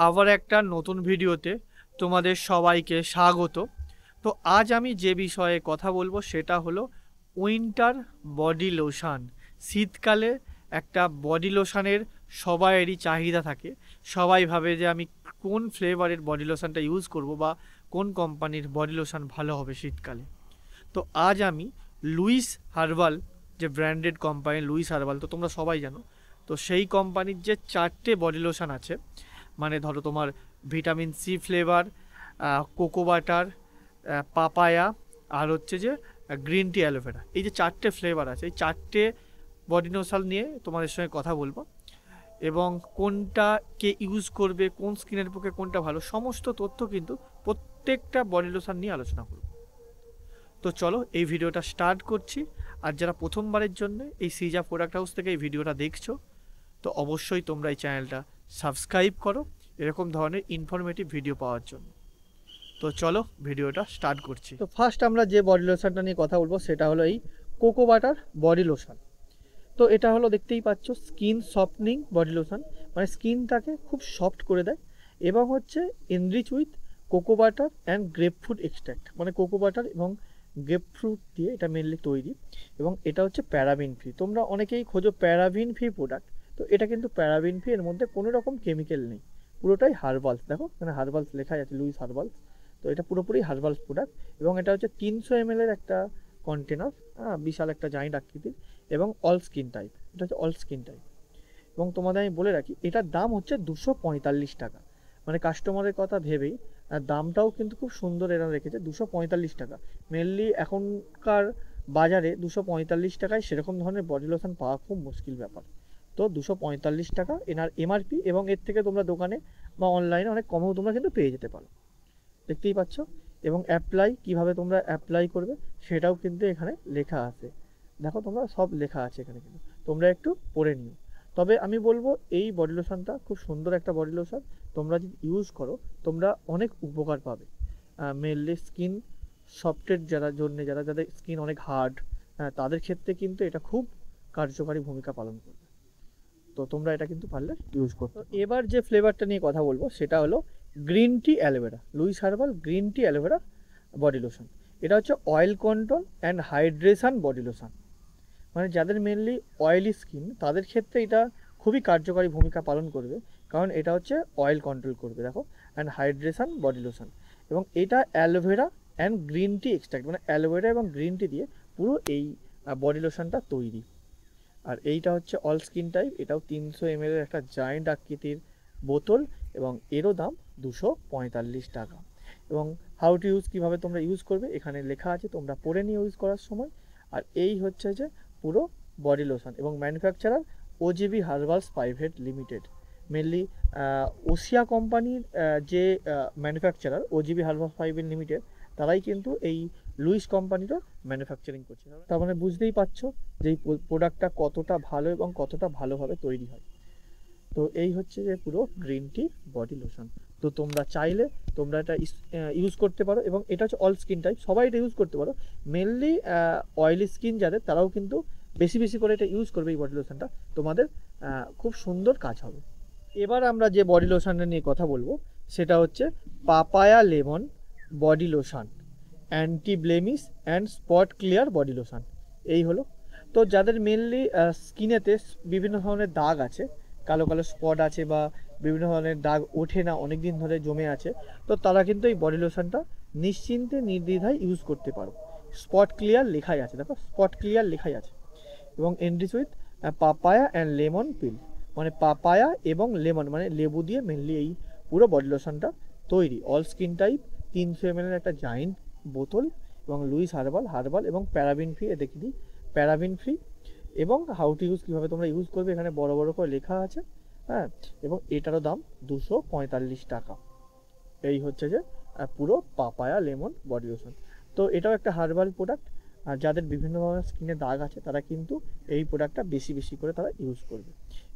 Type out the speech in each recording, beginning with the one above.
আবার একটা নতুন ভিডিওতে তোমাদের সবাইকে স্বাগত। তো আজ আমি যে বিষয়ে কথা বলবো সেটা হলো উইন্টার বডি লোশন। শীতকালে একটা বডি লোশনের সবাইয়েরই চাহিদা থাকে। সবাই ভাবে যে আমি কোন ফ্লেভারের বডি লোশনটা ইউজ করব বা কোন কোম্পানির বডি লোশন ভালো হবে শীতকালে। তো আজ আমি লুইস হার্বাল, যে ব্র্যান্ডেড কোম্পানি লুইস হার্বাল, তো তোমরা সবাই জানো। তো সেই কোম্পানির যে 4টে বডি লোশন আছে, মানে ধরো তোমার vitamin C flavour, cocoa butter, papaya, আর হচ্ছে যে গ্রিন টি অ্যালোভেরা, এই যে 4টে ফ্লেভার আছে, এই 4টে বডি লোশন নিয়ে তোমাদের সঙ্গে কথা বলবো। এবং কোনটা কে ইউজ করবে, কোন স্কিনের পক্ষে কোনটা ভালো, সমস্ত তথ্য কিন্তু প্রত্যেকটা বডি লোশন নিয়ে আলোচনা করব। তো চলো এই ভিডিওটা স্টার্ট করছি। আর যারা প্রথমবারের জন্য এই সিজা প্রোডাক্ট হাউস থেকে এই ভিডিওটা দেখছো, তো অবশ্যই তোমরা এই চ্যানেলটা সাবস্ক্রাইব করো এরকম ধরনের ইনফরমেটিভ ভিডিও পাওয়ার জন্য। তো চলো ভিডিওটা স্টার্ট করছি। তো ফার্স্ট আমরা যে বডি লোশনটা নিয়ে কথা বলবো সেটা হলো এই কোকো বাটার বডি লোশন। তো এটা হলো, দেখতেই পাচ্ছ, স্কিন সফটনিং বডি লোশন, মানে স্কিনটাকে খুব সফট করে দেয়। এবং হচ্ছে enrich with cocoa butter and grapefruit extract, মানে কোকো বাটার এবং গ্রেপফ্রুট দিয়ে এটা মেনলি তৈরি। এবং এটা হচ্ছে প্যারাবিন ফ্রি। তোমরা অনেকেই খোঁজো প্যারাবিন ফ্রি প্রোডাক্ট, তো এটা কিন্তু প্যারাবিন ফ্রি, এর মধ্যে কোনো রকম কেমিক্যাল নেই, পুরোটাই হার্বালস। দেখো এখানে হার্বালস লেখা আছে, লুইস হার্বালস। তো এটা পুরোপুরি হার্বালস প্রোডাক্ট। এবং এটা হচ্ছে 300 ml এর একটা কন্টেনার, বিশাল একটা জায়েন্ট আকৃতির, এবং অল স্কিন টাইপ, এটা হচ্ছে অল স্কিন টাইপ। এবং তোমাদের আমি বলে রাখি এটার দাম হচ্ছে 245 টাকা, মানে কাস্টমারের কথা ভেবেই দামটাও কিন্তু খুব সুন্দর এরা রেখেছে, 245 টাকা। মেনলি এখনকার বাজারে 245 টাকায় সেরকম ধরনের বডি লোশন পাওয়া খুব মুশকিল ব্যাপার। তো 245 টাকা এনার এমআরপি, এবং এর থেকে তোমরা দোকানে বা অনলাইনে অনেক কমেও তোমরা কিন্তু পেয়ে যেতে পারো, দেখতেই পাচ্ছ। এবং অ্যাপ্লাই, কিভাবে তোমরা অ্যাপ্লাই করবে সেটাও কিন্তু এখানে লেখা আছে, দেখো তোমরা সব লেখা আছে এখানে, কিন্তু তোমরা একটু পড়ে নিও। তবে আমি বলবো এই বডি লোশনটা খুব সুন্দর একটা বডি লোশন, তোমরা যদি ইউজ করো তোমরা অনেক উপকার পাবে। মেনলি স্কিন সফটের যাদের স্কিন অনেক হার্ড, তাদের ক্ষেত্রে কিন্তু এটা খুব কার্যকারী ভূমিকা পালন করবে। তো তোমরা এটা কিন্তু পারলে ইউজ করতে। এবার যে ফ্লেভারটা নিয়ে কথা বলবো সেটা হলো green tea aloe vera, Louis herbal green tea aloe vera body lotion. এটা হচ্ছে oil control and hydration body lotion, মানে যাদের মেনলি অয়েলি স্কিন তাদের ক্ষেত্রে এটা খুবই কার্যকারী ভূমিকা পালন করবে, কারণ এটা হচ্ছে অয়েল কন্ট্রোল করবে, দেখো, অ্যান্ড হাইড্রেশন বডি লোশন। এবং এটা aloe vera and green tea extract, মানে অ্যালোভেরা এবং গ্রিন টি দিয়ে পুরো এই বডি লোশনটা তৈরি। আর এইটা হচ্ছে অল স্কিন টাইপ, এটাও 300 ml এর একটা জায়েন্ট আকৃতির বোতল, এবং এরও দাম 245 টাকা। এবং হাউ টু ইউজ, কীভাবে তোমরা ইউজ করবে এখানে লেখা আছে, তোমরা পড়ে নিয়ে ইউজ করার সময়। আর এই হচ্ছে যে পুরো বডি লোশন, এবং manufacturer OGB herbals private limited. Mainly ওসিয়া কোম্পানির যে manufacturer OGB herbals private limited, তারাই কিন্তু এই লুইস কোম্পানিরও ম্যানুফ্যাকচারিং করছে। তার মানে বুঝতেই পারছো যে এই প্রোডাক্টটা কতটা ভালো এবং কতটা ভালোভাবে তৈরি হয়। তো এই হচ্ছে যে পুরো গ্রিন টি বডি লোশন। তো তোমরা চাইলে তোমরা এটা ইউজ করতে পারো, এবং এটা হচ্ছে অল স্কিন টাইপ, সবাই এটা ইউজ করতে পারো। মেনলি অয়েলি স্কিন যাদের, তারাও কিন্তু বেশি বেশি করে এটা ইউজ করবে। এই বডি লোশনটা তোমাদের খুব সুন্দর কাজ হবে। এবার আমরা যে বডি লোশনটা নিয়ে কথা বলবো সেটা হচ্ছে papaya lemon body lotion anti blemish and spot clear body lotion. এই হলো, তো যাদের মেনলি স্কিনেতে বিভিন্ন ধরনের দাগ আছে, কালো কালো স্পট আছে, বা বিভিন্ন ধরনের দাগ ওঠে না, অনেক দিন ধরে জমে আছে, তো তারা কিন্তু এই বডি লোশনটা নিশ্চিন্তে নির্দ্বিধায় ইউজ করতে পারো। স্পট ক্লিয়ার লেখাই আছে, দেখো স্পট ক্লিয়ার লেখাই আছে। এবং enrich with papaya and lemon peel, মানে পাপায়া এবং লেমন, মানে লেবু দিয়ে মেনলি এই পুরো বডি লোশনটা তৈরি। অল স্কিন টাইপ, 300 ml এর একটা জায়েন্ট বোতল, এবং লুইস হার্বাল এবং প্যারাবিন ফ্রি, দেখি দিই প্যারাবিন ফ্রি। এবং হাউ টু ইউজ, কীভাবে তোমরা ইউজ করবে এখানে বড় বড় করে লেখা আছে, হ্যাঁ। এবং এটারও দাম 245 টাকা। এই হচ্ছে যে পুরো পাপায়া লেমন বডি লোশন। তো এটাও একটা হার্বাল প্রোডাক্ট, আর যাদের বিভিন্ন ধরনের স্কিনে দাগ আছে তারা কিন্তু এই প্রোডাক্টটা বেশি বেশি করে তারা ইউজ করবে।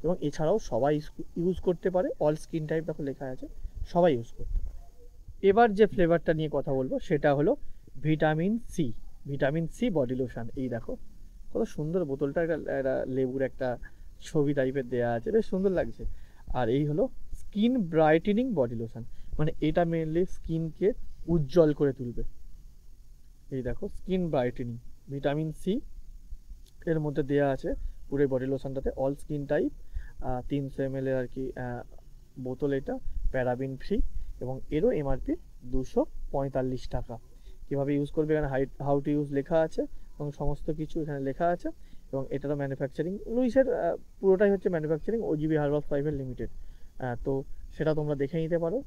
এবং এছাড়াও সবাই ইউজ করতে পারে, অল স্কিন টাইপ দেখো লেখা আছে, সবাই ইউজ করতে পারে। এবার যে ফ্লেভারটা নিয়ে কথা বলবো সেটা হলো ভিটামিন সি বডি লোশন। এই দেখো কত সুন্দর বোতলটা, একটা লেবুর একটা ছবি টাইপের দেওয়া আছে, বেশ সুন্দর লাগছে। আর এই হলো স্কিন ব্রাইটেনিং বডি লোশন, মানে এটা মেনলি স্কিনকে উজ্জ্বল করে তুলবে। এই দেখো স্কিন ব্রাইটেনিং, ভিটামিন সি এর মধ্যে দেওয়া আছে পুরো বডি লোশনটাতে, অল স্কিন টাইপ, 300 ml আর কি বোতল, এটা প্যারাবিন ফ্রি এবং এরও এমআরপি 245 টাকা। কীভাবে ইউজ করবে এখানে হাউ টু ইউজ লেখা আছে এবং সমস্ত কিছু এখানে লেখা আছে। এবং এটারও ম্যানুফ্যাকচারিং লুইসের পুরোটাই হচ্ছে ম্যানুফ্যাকচারিং ওজিবি হার্বাল প্রাইভেট লিমিটেড। তো সেটা তোমরা দেখে নিতে পারো।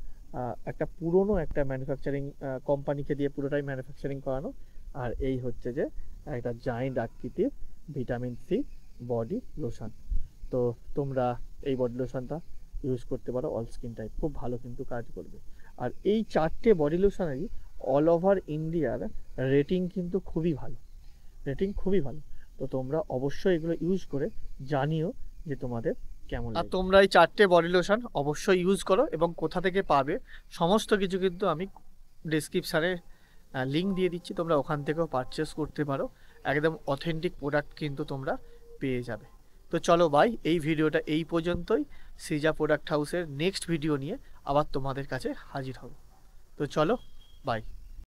একটা পুরনো একটা ম্যানুফ্যাকচারিং কোম্পানিকে দিয়ে পুরোটাই ম্যানুফ্যাকচারিং করানো। আর এই হচ্ছে যে একটা জায়েন্ট আকৃতির ভিটামিন সি বডি লোশন। তো তোমরা এই বডি লোশনটা ইউজ করতে পারো, অল স্কিন টাইপ, খুব ভালো কিন্তু কাজ করবে। আর এই 4টে বডি লোশনেরই অল ওভার ইন্ডিয়ার রেটিং কিন্তু খুবই ভালো, রেটিং খুবই ভালো। তো তোমরা অবশ্যই এগুলো ইউজ করে জানিও যে তোমাদের কেমন লাগে। আর তোমরা এই 4টে বডি লোশন অবশ্যই ইউজ করো এবং কোথা থেকে পাবে সমস্ত কিছু কিন্তু আমি ডেসক্রিপশানে লিঙ্ক দিয়ে দিচ্ছি, তোমরা ওখান থেকেও পারচেস করতে পারো। একদম অথেন্টিক প্রোডাক্ট কিন্তু তোমরা পেয়ে যাবে। তো চলো ভাই, এই ভিডিওটা এই পর্যন্তই। সৃজা প্রোডাক্ট হাউসের নেক্সট ভিডিও নিয়ে আবার তোমাদের কাছে হাজির হব। তো চলো, বাই।